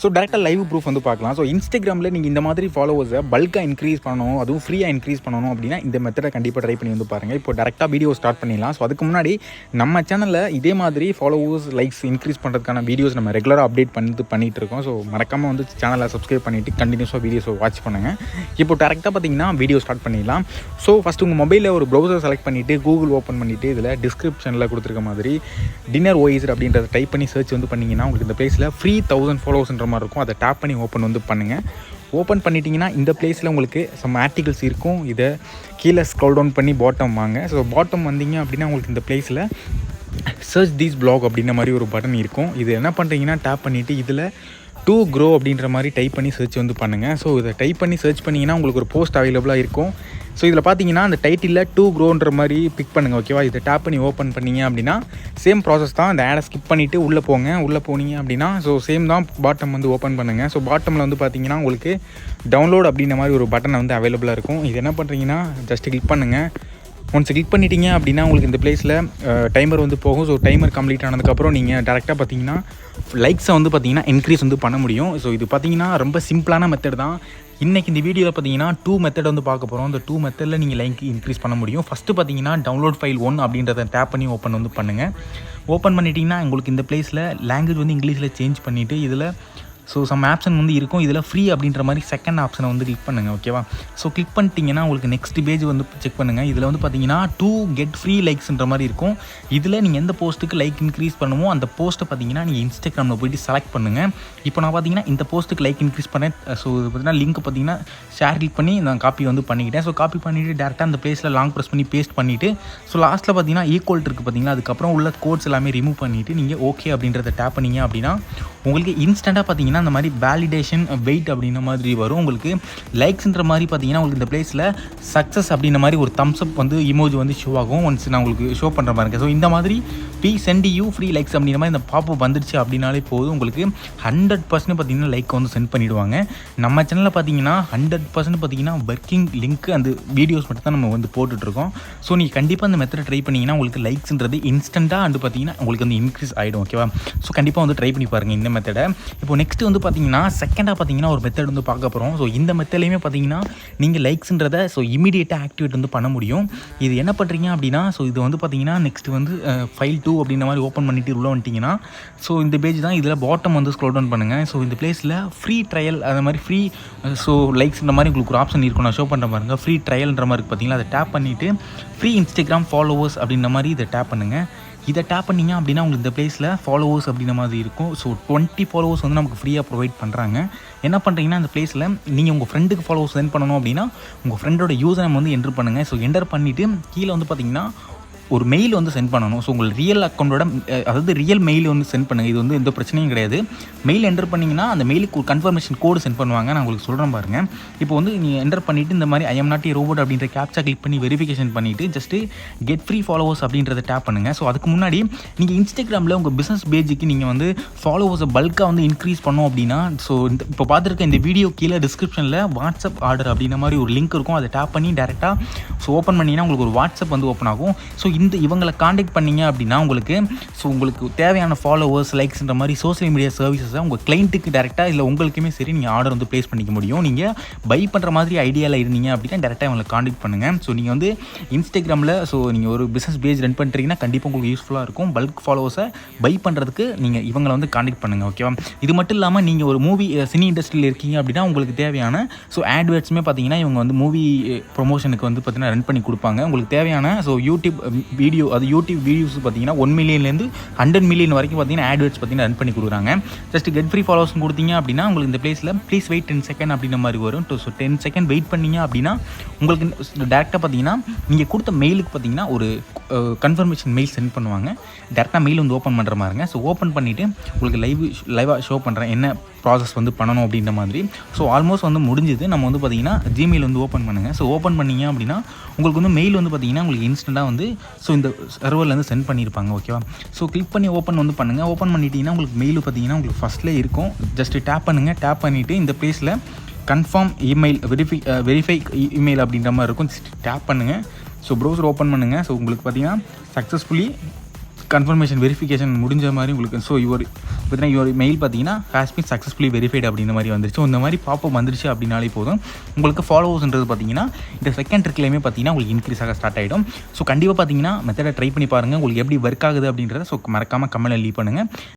So டேரெக்டாக live proof வந்து பார்க்கலாம். ஸோ இன்ஸ்டாகிராமில் நீங்கள் இந்த மாதிரி ஃபாலோவர்ஸை பல்காக இன்க்ரீஸ் பண்ணணும், அதுவும் ஃப்ரீயாக இன்க்ரீஸ் பண்ணணும் அப்படின்னா இந்த மெத்தடை கண்டிப்பாக ட்ரை பண்ணி வந்து பாருங்கள். இப்போ டேரெக்டாக வீடியோ ஸ்டார்ட் பண்ணிடலாம். ஸோ அதுக்கு முன்னாடி நம்ம சேனலில் இதே மாதிரி ஃபாலோவர்ஸ் லைக்ஸ் இன்க்ரீஸ் பண்ணுறதுக்கான வீடியோஸ் நம்ம ரெகுலராக அப்டேட் பண்ணிட்டு இருக்கோம். ஸோ மறக்காமல் வந்து சேனலை சப்ஸ்கிரைப் பண்ணிவிட்டு கண்டினியூஸாக வீடியோஸை வாட்ச் பண்ணுங்கள். இப்போ டேரெக்டாக பார்த்தீங்கன்னா வீடியோ ஸ்டார்ட் பண்ணிடலாம். ஸோ ஃபஸ்ட்டு உங்கள் மொபைலில் ஒரு ப்ரௌசர் செலக்ட் பண்ணிவிட்டு கூகுள் ஓப்பன் பண்ணிவிட்டு இதில் டிஸ்கிரிப்ஷனில் கொடுத்துருக்க மாதிரி டின்னர் ஓய்ஸர் அப்படின்றத டைப் பண்ணி சர்ச் வந்து பண்ணிங்கன்னா உங்களுக்கு இந்த பிளேஸில் ஃப்ரீ 1000 ஃபாலோவர்ஸ்ன்ற மாதிரி இருக்கும். அதை டேப் பண்ணி ஓப்பன் வந்து பண்ணுங்கள். ஓப்பன் பண்ணிட்டீங்கன்னா இந்த பிளேஸில் உங்களுக்கு சம் ஆர்டிகல்ஸ் இருக்கும். இதை கீழே ஸ்க்ரோல் டவுன் பண்ணி பாட்டம் வாங்க. ஸோ பாட்டம் வந்தீங்க அப்படின்னா உங்களுக்கு இந்த பிளேஸில் சர்ச் தீஸ் பிளாக் அப்படின்ற மாதிரி ஒரு பட்டன் இருக்கும். இது என்ன பண்ணுறீங்கன்னா டேப் பண்ணிவிட்டு இதில் டு க்ரோ அப்படின்ற மாதிரி டைப் பண்ணி சர்ச் வந்து பண்ணுங்கள். ஸோ இதை டைப் பண்ணி சர்ச் பண்ணிங்கன்னா உங்களுக்கு ஒரு போஸ்ட் அவைலபிளாக இருக்கும். ஸோ இதில் பார்த்தீங்கன்னா அந்த டைட்டிலில் டு க்ரோன்ற மாதிரி பிக் பண்ணுங்கள். ஓகேவா, இதை டேப் பண்ணி ஓப்பன் பண்ணிங்க அப்படின்னா சேம் ப்ராசஸ் தான். அந்த ஆடை ஸ்கிப் பண்ணிவிட்டு உள்ளே போங்க. உள்ளே போனீங்க அப்படின்னா ஸோ சேம் தான், பாட்டம் வந்து ஓப்பன் பண்ணுங்கள். ஸோ பாட்டமில் வந்து பார்த்தீங்கன்னா உங்களுக்கு டவுன்லோட் அப்படின்ற மாதிரி ஒரு பட்டன் வந்து அவைலபிளாக இருக்கும். இது என்ன பண்ணுறீங்கன்னா ஜஸ்ட் கிளிக் பண்ணுங்கள். ஒன்ஸ் கிளிக் பண்ணிட்டீங்க அப்படின்னா உங்களுக்கு இந்த பிளேஸில் டைமர் வந்து போகும். ஸோ டைமர் கம்ப்ளீட் ஆனதுக்கப்புறம் நீங்கள் டேரெக்டாக பார்த்தீங்கன்னா லைக்ஸை வந்து பார்த்தீங்கன்னா இன்க்ரீஸ் வந்து பண்ண முடியும். ஸோ இது பார்த்தீங்கன்னா ரொம்ப சிம்பிளான மெத்தட் தான். இன்றைக்கி இந்த வீடியோவில் பார்த்தீங்கன்னா 2 மெத்தட் வந்து பார்க்க போகிறோம். இந்த 2 மெத்தடில் நீங்கள் லைக் இன்க்ரீஸ் பண்ண முடியும். ஃபஸ்ட்டு பார்த்தீங்கன்னா டவுன்லோட் ஃபைல் 1 அப்படின்றத டேப் பண்ணி ஓப்பன் வந்து பண்ணுங்கள். ஓப்பன் பண்ணிட்டீங்கன்னா உங்களுக்கு இந்த பிளேஸில் லாங்குவேஜ் வந்து இங்கிலீஷில் சேஞ்ச் பண்ணிவிட்டு இதில் ஸோ சம் ஆப்ஷன் வந்து இருக்கும். இதில் ஃப்ரீ அப்படின்ற மாதிரி செகண்ட் ஆப்ஷனை வந்து கிளிக் பண்ணுங்கள். ஓகேவா, ஸோ கிளிக் பண்ணிட்டீங்கன்னா உங்களுக்கு நெக்ஸ்ட் பேஜ் வந்து செக் பண்ணுங்கள். இதில் வந்து பார்த்தீங்கன்னா 2 கெட் ஃப்ரீ லைக்ஸ்ன்ற மாதிரி இருக்கும். இதில் நீங்கள் எந்த போஸ்ட்டுக்கு லைக் இன்க்ரீஸ் பண்ணுமோ அந்த போஸ்ட்டை பார்த்தீங்கன்னா நீங்கள் இன்ஸ்டாகிராமில் போய்ட்டு செலக்ட் பண்ணுங்கள். இப்போ நான் பார்த்தீங்கன்னா இந்த போஸ்ட்டுக்கு லைக் இன்க்ரீஸ் பண்ணேன். ஸோ இது பார்த்தீங்கன்னா லிங்க் பார்த்தீங்கன்னா ஷேர் கிளிக் பண்ணி நான் காப்பி வந்து பண்ணிக்கிட்டேன். ஸோ காப்பி பண்ணிவிட்டு டேரெக்டாக அந்த பிளேஸில் லாங் ப்ரெஸ் பண்ணி பேஸ்ட் பண்ணிவிட்டு ஸோ லாஸ்ட்டில் பார்த்தீங்கன்னா ஈக்குவல் இருக்குது பார்த்தீங்கன்னா, அதுக்கப்புறம் உள்ள கோட்ஸ் எல்லாமே ரிமூவ் பண்ணிவிட்டு நீங்கள் ஓகே அப்படின்றத டேப் பண்ணிங்க அப்படின்னா உங்களுக்கு இன்ஸ்டண்ட்டாக பார்த்தீங்கன்னா அந்த மாதிரி வேலிடேஷன் வெயிட் அப்படின்ற மாதிரி வரும். உங்களுக்கு லைக்ஸ்ன்ற மாதிரி பார்த்தீங்கன்னா உங்களுக்கு இந்த பிளேஸில் சக்ஸஸ் அப்படின்ற மாதிரி ஒரு தம்ஸ் அப் வந்து இமோஜி வந்து ஷோ ஆகும். ஒன்ஸ் நான் உங்களுக்கு ஷோ பண்ணுற மாதிரி இருக்கேன். ஸோ இந்த மாதிரி சென்ட் யூ ஃப்ரீ லைக்ஸ் அப்படின்ற மாதிரி இந்த பாப்பப் வந்துடுச்சு அப்படின்னாலே போதும், உங்களுக்கு 100% பார்த்தீங்கன்னா லைக் வந்து சென்ட் பண்ணிவிடுவாங்க. நம்ம சேனலில் பார்த்தீங்கன்னா 100% பார்த்தீங்கன்னா ஒர்க்கிங் லிங்க் அந்த வீடியோஸ் மட்டும் தான் நம்ம வந்து போட்டுட்ருக்கோம். ஸோ நீங்கள் கண்டிப்பாக அந்த மெத்தடை ட்ரை பண்ணிங்கன்னா உங்களுக்கு லைக்ஸ்ன்றது இன்ஸ்டண்ட்டாக வந்து பார்த்தீங்கன்னா உங்களுக்கு வந்து இன்க்ரீஸ் ஆகிடும். ஓகேவா, ஸோ கண்டிப்பாக வந்து ட்ரை பண்ணி பாருங்கள் இந்த மெத்தடை. இப்போ நெக்ஸ்ட்டு வந்து பார்த்தீங்கன்னா செகண்டாக பார்த்தீங்கன்னா ஒரு மெத்தட் வந்து பார்க்க போகிறோம். ஸோ இந்த மெத்தட்லையுமே பார்த்தீங்கன்னா நீங்கள் லைக்ஸ்ன்றதை ஸோ இமீடியட்டாக ஆக்டிவேட் வந்து பண்ண முடியும். இது என்ன பண்ணுறீங்க அப்படின்னா ஸோ இது வந்து பார்த்தீங்கன்னா நெக்ஸ்ட்டு வந்து ஃபைல் 2 அப்படின்ற மாதிரி ஓப்பன் பண்ணிவிட்டு உள்ள வந்துட்டிங்கன்னா ஸோ இந்த பேஜ் தான். இதில் பாட்டம் வந்து ஸ்க்ரோல் டவுன் பண்ணுங்கள். ஸோ இந்த பிளேஸில் ஃப்ரீ ட்ரையல் அந்த மாதிரி ஃப்ரீ ஸோ லைக்ஸ்ன்ற மாதிரி உங்களுக்கு ஒரு ஆப்ஷன் இருக்கும். நான் ஷோ பண்ணுற பாருங்க, ஃப்ரீ ட்ரையல்ன்ற மாதிரி பார்த்தீங்கன்னா அதை டேப் பண்ணிவிட்டு ஃப்ரீ இன்ஸ்டாகிராம் ஃபாலோவர்ஸ் அப்படின்ற மாதிரி இதை டேப் பண்ணுங்கள். இதை டேப் பண்ணிங்க அப்படின்னா உங்களுக்கு இந்த பிளேஸில் ஃபாலோவர்ஸ் அப்படின்ற மாதிரி இருக்கும். ஸோ 20 ஃபாலோவர்ஸ் வந்து நமக்கு ஃப்ரீயாக ப்ரொவைட் பண்ணுறாங்க. என்ன பண்ணுறீங்கன்னா அந்த பிளேஸில் நீங்கள் உங்கள் ஃப்ரெண்டுக்கு ஃபாலோவர்ஸ் சென்ட் பண்ணணும் அப்படின்னா உங்கள் ஃப்ரெண்டோட யூசர் நேம் வந்து என்டர் பண்ணுங்கள். ஸோ என்டர் பண்ணிவிட்டு கீழே வந்து பார்த்தீங்கன்னா ஒரு மெயில் வந்து சென்ட் பண்ணணும். ஸோ உங்கள் ரியல் அக்கௌண்ட்டோட அதாவது ரியல் மெயில் வந்து சென்ட் பண்ணுங்கள். இது வந்து எந்த பிரச்சனையும் கிடையாது. மெயில் என்டர் பண்ணிங்கன்னா அந்த மெயிலுக்கு ஒரு கன்ஃபர்மேஷன் கோடு சென்ட் பண்ணுவாங்க. நான் உங்களுக்கு சொல்கிறேன் பாருங்கள். இப்போ வந்து நீங்கள் என்டர் பண்ணிவிட்டு இந்த மாதிரி I am not a robot அப்படின்ற கேப்சா கிளிக் பண்ணி வெரிஃபிகேஷன் பண்ணிவிட்டு ஜஸ்ட்டு கெட் ஃப்ரீ ஃபாலோவர்ஸ் அப்படின்றத டேப் பண்ணுங்கள். ஸோ அதுக்கு முன்னாடி நீங்கள் இன்ஸ்டாகிராமில் உங்கள் பிஸ்னஸ் பேஜுக்கு நீங்கள் வந்து ஃபாலோவர்ஸை பல்காக வந்து இன்க்ரீஸ் பண்ணோம் அப்படின்னா ஸோ இப்போ பார்த்துருக்க இந்த வீடியோ கீழே டிஸ்கிரிப்ஷனில் வாட்ஸ்அப் ஆர்டர் அப்படின்ற மாதிரி ஒரு லிங்க் இருக்கும். அதை டேப் பண்ணி டேரெக்டாக ஸோ ஓப்பன் பண்ணிங்கன்னா உங்களுக்கு ஒரு வாட்ஸ்அப் வந்து ஓப்பன் ஆகும். ஸோ இவங்களை காண்டாக்ட் பண்ணிங்க அப்படின்னா உங்களுக்கு தேவையான ஃபாலோவர்ஸ் லைக்ஸ்ன்ற மாதிரி சோஷியல் மீடியா சர்வீசஸை உங்கள் கிளைண்ட்டுக்கு டேரெக்டாக இல்லை உங்களுக்குமே சரி நீங்கள் ஆர்டர் வந்து ப்ளேஸ் பண்ணிக்க முடியும். நீங்கள் பை பண்ணுற மாதிரி ஐடியாவில் இருந்தீங்க அப்படின்னா டேரெக்டாக இவங்களை காண்டாக்ட் பண்ணுங்கள். ஸோ நீங்கள் வந்து இன்ஸ்டாகிராமில் ஸோ நீங்கள் ஒரு பிஸ்னஸ் பேஜ் ரன் பண்ணுறீங்கன்னா கண்டிப்பாக உங்களுக்கு யூஸ்ஃபுல்லாக இருக்கும். பல்க் ஃபாலோவர்ஸை பை பண்ணுறதுக்கு நீங்கள் இவங்களை வந்து காண்டாக்ட் பண்ணுங்கள். ஓகேவா, இது மட்டும் இல்லாமல் நீங்கள் ஒரு மூவி சினி இண்டஸ்ட்ரியில் இருக்கீங்க அப்படின்னா உங்களுக்கு தேவையான ஸோ ஆட்வேர்ட்ஸுமே பார்த்தீங்கன்னா இவங்க வந்து மூவி ப்ரொமோஷனுக்கு வந்து பார்த்தீங்கன்னா ரன் பண்ணி கொடுப்பாங்க. உங்களுக்கு தேவையான ஸோ யூடியூப் வீடியோஸ் பார்த்தீங்கன்னா 1 மில்லியன்லேருந்து 100 மில்லியன் வரைக்கும் பார்த்தீங்கன்னா ஆட்வேர்ட்ஸ் பார்த்தீங்கன்னா ரன் பண்ணி கொடுக்குறாங்க. ஜஸ்ட் கெட் ஃப்ரீ ஃபாலோவர்ஸ் கொடுத்தீங்க அப்படின்னா உங்களுக்கு இந்த பிளேஸில் ப்ளீஸ் வெயிட் 10 செகண்ட் அப்படின்ற மாதிரி வரும். ஸோ 10 செகண்ட் வெயிட் பண்ணிங்க அப்படின்னா உங்களுக்கு டேரெக்டாக பார்த்தீங்கன்னா நீங்கள் கொடுத்த மெயிலுக்கு பார்த்தீங்கன்னா ஒரு கன்ஃபர்மேஷன் மெயில் சென்ட் பண்ணுவாங்க. டேரெக்டாக மெயில் வந்து ஓப்பன் பண்ணுற மாதிரிங்க. ஸோ ஓப்பன் பண்ணிவிட்டு உங்களுக்கு லைவாக ஷோ பண்ணுறேன் என்ன ப்ராசஸ் வந்து பண்ணணும் அப்படின்ற மாதிரி. ஸோ ஆல்மோஸ்ட் வந்து முடிஞ்சுது. நம்ம வந்து பார்த்தீங்கன்னா ஜிமெயில் வந்து ஓப்பன் பண்ணுங்கள். ஸோ ஓப்பன் பண்ணிங்க அப்படின்னா உங்களுக்கு வந்து மெயில் வந்து பார்த்தீங்கன்னா உங்களுக்கு இன்ஸ்டண்ட்டாக வந்து ஸோ இந்த சர்வர்லேருந்து சென்ட் பண்ணியிருப்பாங்க. ஓகேவா, ஸோ கிளிக் பண்ணி ஓப்பன் வந்து பண்ணுங்கள். ஓப்பன் பண்ணிட்டீங்கன்னா உங்களுக்கு மெயில் பார்த்தீங்கன்னா உங்களுக்கு ஃபஸ்ட்லேயே இருக்கும். ஜஸ்ட் டேப் பண்ணுங்கள். டேப் பண்ணிவிட்டு இந்த பிளேஸில் கன்ஃபார்ம் இமெயில் வெரிஃபை இமெயில் அப்படின்ற மாதிரி இருக்கும். ஜஸ்ட் டேப் பண்ணுங்கள். ஸோ ப்ரௌசர் ஓப்பன் பண்ணுங்கள். ஸோ உங்களுக்கு பார்த்தீங்கன்னா சக்ஸஸ்ஃபுல்லி கன்ஃபர்மேஷன் வெரிஃபிகேஷன் முடிஞ்ச மாதிரி உங்களுக்கு ஸோ இவர் மெயில் பார்த்தீங்கன்னா ஹேஸ் பீன் சக்ஸஸ்ஃபுல்லி வெரிஃபைடு அப்படின்ற மாதிரி வந்துருச்சு. இந்த மாதிரி பாப்பப் வந்துருச்சு அப்படின்னாலே போதும் உங்களுக்கு ஃபாலோவர்ஸ்ன்றது பார்த்தீங்கன்னா இந்த செகண்ட் ட்ரிக்லையுமே பார்த்தீங்கன்னா உங்களுக்கு இன்க்ரீஸ் ஆக ஸ்டார்ட் ஆகிடும். ஸோ கண்டிப்பாக பார்த்தீங்கன்னா மெத்தடை ட்ரை பண்ணி பாருங்கள். உங்களுக்கு எப்படி ஒர்க் ஆகுது அப்படின்றத ஸோ மறக்காமல் கமெண்ட்டில் லீவ் பண்ணுங்கள்.